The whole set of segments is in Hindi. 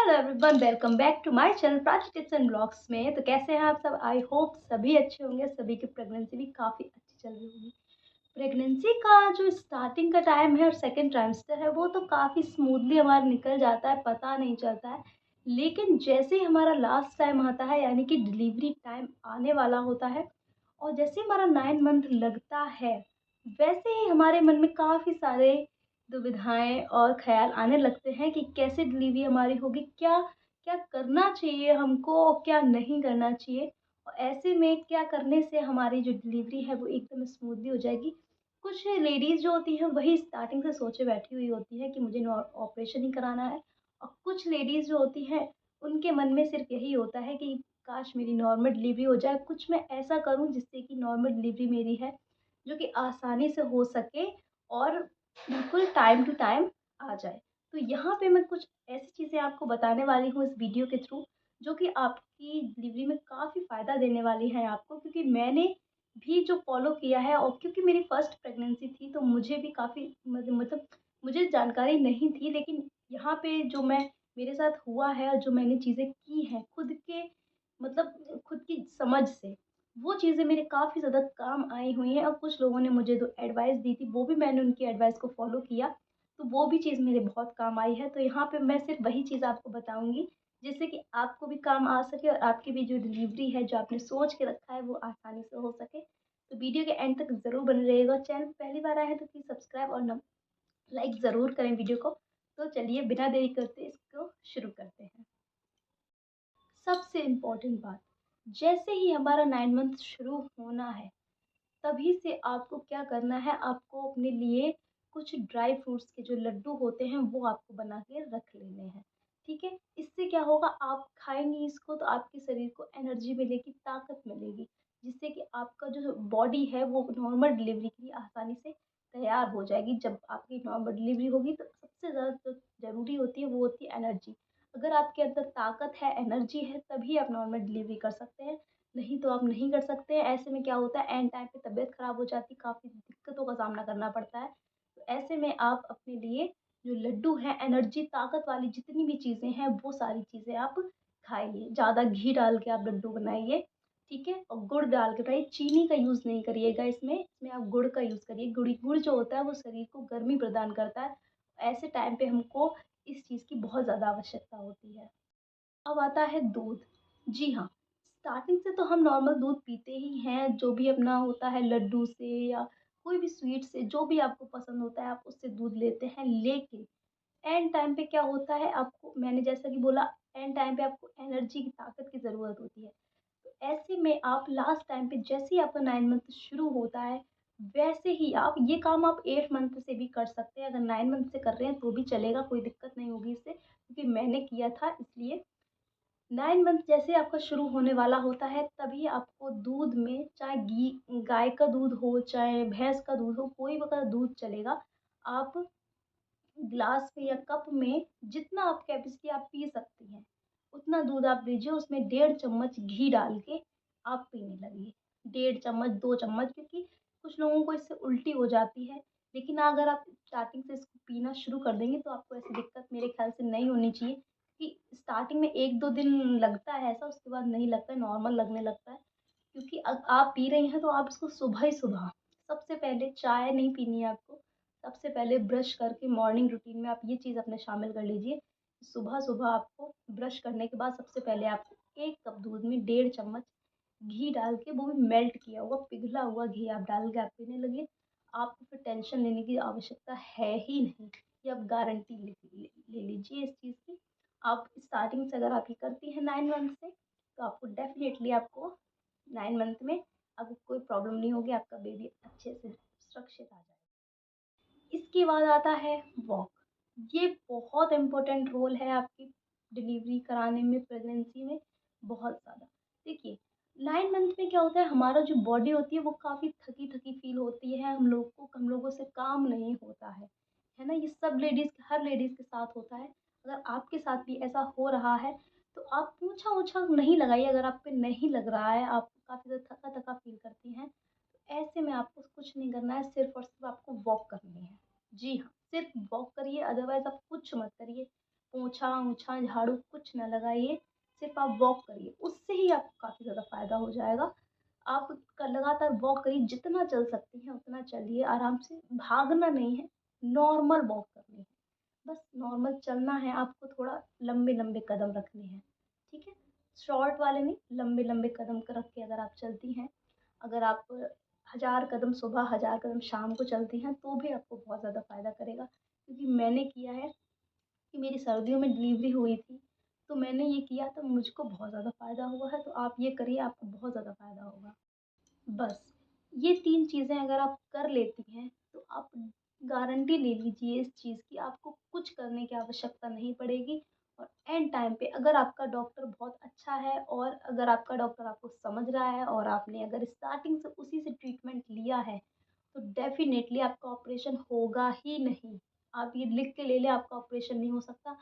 Hello everyone, welcome back to my channel Prachi tips and blogs में। तो कैसे हैं आप सब? आई होप सभी अच्छे होंगे। सभी की प्रेगनेंसी भी काफ़ी अच्छी चल रही होगी। प्रेगनेंसी का जो स्टार्टिंग का टाइम है और सेकंड ट्राइमेस्टर है वो तो काफ़ी स्मूथली हमारा निकल जाता है, पता नहीं चलता है। लेकिन जैसे ही हमारा लास्ट टाइम आता है, यानी कि डिलीवरी टाइम आने वाला होता है, और जैसे ही हमारा 9 मंथ लगता है, वैसे ही हमारे मन में काफ़ी सारे दुविधाएँ और ख़्याल आने लगते हैं कि कैसे डिलीवरी हमारी होगी, क्या क्या करना चाहिए हमको और क्या नहीं करना चाहिए, और ऐसे में क्या करने से हमारी जो डिलीवरी है वो एकदम स्मूथली हो जाएगी। कुछ लेडीज़ जो होती हैं वही स्टार्टिंग से सोचे बैठी हुई होती हैं कि मुझे ऑपरेशन ही कराना है, और कुछ लेडीज़ जो होती हैं उनके मन में सिर्फ़ यही होता है कि काश मेरी नॉर्मल डिलीवरी हो जाए, कुछ मैं ऐसा करूँ जिससे कि नॉर्मल डिलीवरी मेरी है जो कि आसानी से हो सके और बिल्कुल टाइम टू टाइम आ जाए। तो यहाँ पे मैं कुछ ऐसी चीज़ें आपको बताने वाली हूँ इस वीडियो के थ्रू, जो कि आपकी डिलीवरी में काफ़ी फ़ायदा देने वाली हैं आपको, क्योंकि मैंने भी जो फ़ॉलो किया है, और क्योंकि मेरी फर्स्ट प्रेगनेंसी थी तो मुझे भी काफ़ी मतलब मुझे जानकारी नहीं थी। लेकिन यहाँ पे जो मैं मेरे साथ हुआ है और जो मैंने चीज़ें की हैं खुद के खुद की समझ से, वो चीज़ें मेरे काफ़ी ज़्यादा काम आई हुई हैं। और कुछ लोगों ने मुझे जो एडवाइस दी थी वो भी मैंने उनकी एडवाइस को फ़ॉलो किया, तो वो भी चीज़ मेरे बहुत काम आई है। तो यहाँ पे मैं सिर्फ़ वही चीज़ आपको बताऊँगी जिससे कि आपको भी काम आ सके और आपकी भी जो डिलीवरी है, जो आपने सोच के रखा है, वो आसानी से हो सके। तो वीडियो के एंड तक ज़रूर बने रहिएगा। चैनल पे पहली बार आए हैं तो प्लीज़ सब्सक्राइब और लाइक ज़रूर करें वीडियो को। तो चलिए बिना देरी करते इसको शुरू करते हैं। सबसे इम्पोर्टेंट बात, जैसे ही हमारा 9 मंथ शुरू होना है, तभी से आपको क्या करना है, आपको अपने लिए कुछ ड्राई फ्रूट्स के जो लड्डू होते हैं वो आपको बना के रख लेने हैं। ठीक है? इससे क्या होगा, आप खाएँगी इसको तो आपके शरीर को एनर्जी मिलेगी, ताकत मिलेगी, जिससे कि आपका जो बॉडी है वो नॉर्मल डिलीवरी के लिए आसानी से तैयार हो जाएगी। जब आपकी नॉर्मल डिलीवरी होगी तो सबसे ज़्यादा जो ज़रूरी होती है वो होती है एनर्जी। अगर आपके अंदर ताकत है, एनर्जी है, तभी आप नॉर्मल डिलीवरी कर सकते हैं, नहीं तो आप नहीं कर सकते हैं। ऐसे में क्या होता है, एंड टाइम पे तबीयत ख़राब हो जाती है, काफ़ी दिक्कतों का सामना करना पड़ता है। तो ऐसे में आप अपने लिए जो लड्डू हैं, एनर्जी, ताकत वाली जितनी भी चीज़ें हैं, वो सारी चीज़ें आप खाइए। ज़्यादा घी डाल के आप लड्डू बनाइए, ठीक है? और गुड़ डाल के बनाइए, चीनी का यूज़ नहीं करिएगा इसमें, इसमें आप गुड़ का यूज़ करिए। गुड़ जो होता है वो शरीर को गर्मी प्रदान करता है। ऐसे टाइम पे हमको इस चीज़ की बहुत ज़्यादा आवश्यकता होती है। अब आता है दूध। जी हाँ, स्टार्टिंग से तो हम नॉर्मल दूध पीते ही हैं, जो भी अपना होता है लड्डू से या कोई भी स्वीट से, जो भी आपको पसंद होता है आप उससे दूध लेते हैं। लेकिन एंड टाइम पे क्या होता है, आपको मैंने जैसा कि बोला, एंड टाइम पे आपको एनर्जी की, ताकत की ज़रूरत होती है। तो ऐसे में आप लास्ट टाइम पे जैसे ही आपका 9 मंथ शुरू होता है, वैसे ही आप ये काम आप 8 मंथ से भी कर सकते हैं। अगर 9 मंथ से कर रहे हैं तो भी चलेगा, कोई दिक्कत नहीं होगी इससे, क्योंकि मैंने किया था इसलिए। 9 मंथ जैसे आपका शुरू होने वाला होता है, तभी आपको दूध में, चाहे गाय का दूध हो, चाहे भैंस का दूध हो, कोई भी का दूध चलेगा। आप ग्लास में या कप में जितना आप कैपेसिटी आप पी सकती हैं, उतना दूध आप लीजिए। उसमें 1.5 चम्मच घी डाल के आप पीने लगिए। 1.5 चम्मच, 2 चम्मच, क्योंकि कुछ लोगों को इससे उल्टी हो जाती है। लेकिन अगर आप स्टार्टिंग से इसको पीना शुरू कर देंगे तो आपको ऐसी दिक्कत मेरे ख्याल से नहीं होनी चाहिए, कि स्टार्टिंग में 1-2 दिन लगता है ऐसा, उसके बाद नहीं लगता है, नॉर्मल लगने लगता है। क्योंकि आप पी रही हैं तो आप इसको सुबह ही सुबह, सबसे पहले चाय नहीं पीनी है आपको। सबसे पहले ब्रश करके मॉर्निंग रूटीन में आप ये चीज़ अपने शामिल कर लीजिए। सुबह-सुबह आपको ब्रश करने के बाद सबसे पहले आपको 1 कप दूध में 1.5 चम्मच घी डाल के, वो भी मेल्ट किया हुआ, पिघला हुआ घी आप डाल के आप पीने लगिए। आपको फिर टेंशन लेने की आवश्यकता है ही नहीं। ये आप गारंटी ले लीजिए इस चीज़ की। आप स्टार्टिंग से अगर आप ये करती हैं 9 मंथ से, तो आपको डेफ़िनेटली आपको 9 मंथ में आपको कोई प्रॉब्लम नहीं होगी, आपका बेबी अच्छे से सुरक्षित आ जाएगा। इसके बाद आता है वॉक। ये बहुत इम्पोर्टेंट रोल है आपकी डिलीवरी कराने में, प्रेगनेंसी में, बहुत ज़्यादा। देखिए, 9 मंथ में क्या होता है, हमारा जो बॉडी होती है वो काफ़ी थकी-थकी फ़ील होती है, हम लोगों से काम नहीं होता है ना? ये सब लेडीज़, हर लेडीज़ के साथ होता है। अगर आपके साथ भी ऐसा हो रहा है, तो आप पोंछा-ओछा नहीं लगाइए। अगर आप पे नहीं लग रहा है, आप काफ़ी ज़्यादा थका-थका फ़ील करती हैं, ऐसे में आपको कुछ नहीं करना है, सिर्फ़ और सिर्फ़ आपको वॉक करनी है। जी हाँ, सिर्फ़ वॉक करिए, अदरवाइज़ आप कुछ मत करिए। पोंछा-ओछा, झाड़ू कुछ ना लगाइए, सिर्फ़ आप वॉक करिए, उससे ही आपको काफ़ी ज़्यादा फ़ायदा हो जाएगा। आप लगातार वॉक करिए, जितना चल सकती हैं उतना चलिए आराम से, भागना नहीं है, नॉर्मल वॉक करनी है। बस नॉर्मल चलना है आपको, थोड़ा लंबे-लंबे कदम रखने हैं, ठीक है? शॉर्ट वाले नहीं, लंबे-लंबे कदम रख के अगर आप चलती हैं, अगर आप 1000 कदम सुबह, 1000 कदम शाम को चलती हैं, तो भी आपको बहुत ज़्यादा फ़ायदा करेगा। क्योंकि मैंने किया है कि मेरी सर्दियों में डिलीवरी हुई थी, तो मैंने ये किया तो मुझको बहुत ज़्यादा फ़ायदा हुआ है, तो आप ये करिए, आपको बहुत ज़्यादा फ़ायदा होगा। बस ये 3 चीज़ें अगर आप कर लेती हैं, तो आप गारंटी ले लीजिए इस चीज़ की, आपको कुछ करने की आवश्यकता नहीं पड़ेगी। और एंड टाइम पे अगर आपका डॉक्टर बहुत अच्छा है और अगर आपका डॉक्टर आपको समझ रहा है और आपने अगर स्टार्टिंग से उसी से ट्रीटमेंट लिया है, तो डेफ़िनेटली आपका ऑपरेशन होगा ही नहीं। आप ये लिख के ले लें, आपका ऑपरेशन नहीं हो सकता।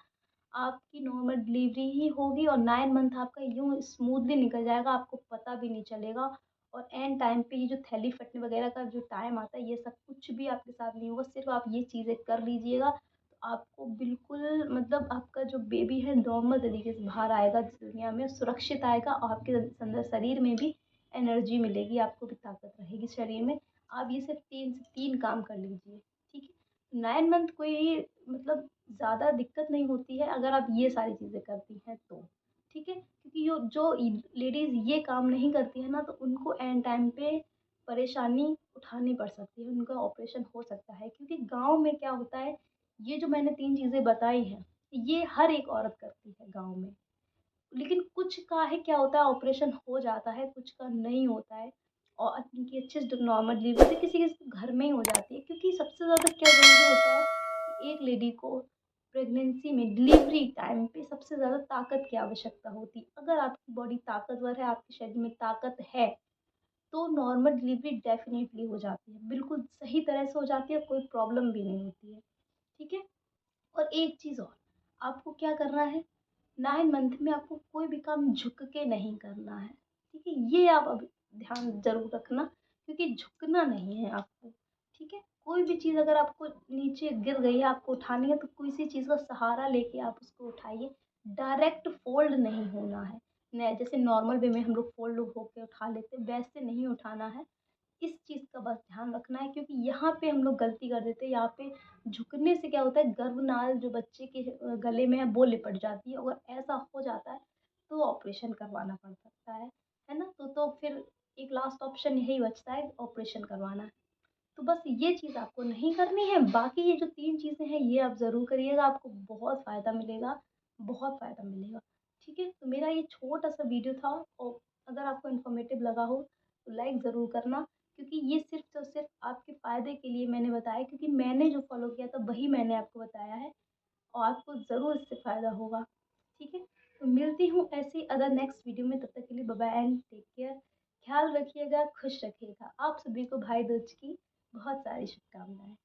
आपकी नॉर्मल डिलीवरी ही होगी और 9 मंथ आपका यूँ स्मूथली निकल जाएगा, आपको पता भी नहीं चलेगा। और एंड टाइम पे ये जो थैली फटने वगैरह का जो टाइम आता है, ये सब कुछ भी आपके साथ नहीं होगा, सिर्फ़ आप ये चीज़ें कर लीजिएगा, तो आपको बिल्कुल मतलब आपका जो बेबी है नॉर्मल तरीके से बाहर आएगा इस दुनिया में, सुरक्षित आएगा और आपके अंदर शरीर में भी एनर्जी मिलेगी, आपको भी ताकत रहेगी शरीर में। आप ये सिर्फ़ 3 से 3 काम कर लीजिए, ठीक है? 9 मंथ कोई मतलब ज़्यादा दिक्कत नहीं होती है अगर आप ये सारी चीज़ें करती हैं तो, ठीक है? क्योंकि जो लेडीज़ ये काम नहीं करती है ना, तो उनको एंड टाइम पे परेशानी उठानी पड़ सकती है, उनका ऑपरेशन हो सकता है। क्योंकि गाँव में क्या होता है, ये जो मैंने 3 चीज़ें बताई हैं, ये हर एक औरत करती है गाँव में। लेकिन कुछ का है क्या होता है, ऑपरेशन हो जाता है, कुछ का नहीं होता है और उनकी अच्छे से नॉर्मल डिलीवरी किसी-किसी के घर में ही हो जाती है। क्योंकि सबसे ज़्यादा क्या ज़रूरी होता है कि एक लेडी को प्रेगनेंसी में डिलीवरी टाइम पे सबसे ज़्यादा ताकत की आवश्यकता होती है। अगर आपकी बॉडी ताकतवर है, आपके शरीर में ताकत है, तो नॉर्मल डिलीवरी डेफ़िनेटली हो जाती है। बिल्कुल सही तरह से हो जाती है, कोई प्रॉब्लम भी नहीं होती है, ठीक है? और एक चीज़ और, आपको क्या करना है, 9 मंथ में आपको कोई भी काम झुक के नहीं करना है, ठीक है? ये आप अब ध्यान ज़रूर रखना, क्योंकि झुकना नहीं है आपको, ठीक है? कोई भी चीज़ अगर आपको नीचे गिर गई है, आपको उठानी है, तो किसी चीज़ का सहारा लेके आप उसको उठाइए, डायरेक्ट फ़ोल्ड नहीं होना है। न जैसे नॉर्मल वे में हम लोग फ़ोल्ड होके उठा लेते हैं, वैसे नहीं उठाना है। इस चीज़ का बस ध्यान रखना है, क्योंकि यहाँ पे हम लोग गलती कर देते हैं। यहाँ पे झुकने से क्या होता है, गर्भनाल जो बच्चे के गले में है वो लिपट जाती है। अगर ऐसा हो जाता है तो ऑपरेशन करवाना पड़ सकता है ना? तो फिर एक लास्ट ऑप्शन यही बचता है, ऑपरेशन करवाना। तो बस ये चीज़ आपको नहीं करनी है, बाकी ये जो 3 चीज़ें हैं ये आप ज़रूर करिएगा, आपको बहुत फ़ायदा मिलेगा, बहुत फ़ायदा मिलेगा, ठीक है? तो मेरा ये छोटा-सा वीडियो था और अगर आपको इन्फॉर्मेटिव लगा हो तो लाइक ज़रूर करना, क्योंकि ये सिर्फ़ और सिर्फ़ आपके फ़ायदे के लिए मैंने बताया, क्योंकि मैंने जो फ़ॉलो किया था वही मैंने आपको बताया है और आपको ज़रूर इससे फ़ायदा होगा, ठीक है? तो मिलती हूँ ऐसे ही अदर नेक्स्ट वीडियो में, तब तक के लिए bye bye and take care. ख्याल रखिएगा, खुश रखिएगा। आप सभी को भाई दूज की बहुत सारी शुभकामनाएँ।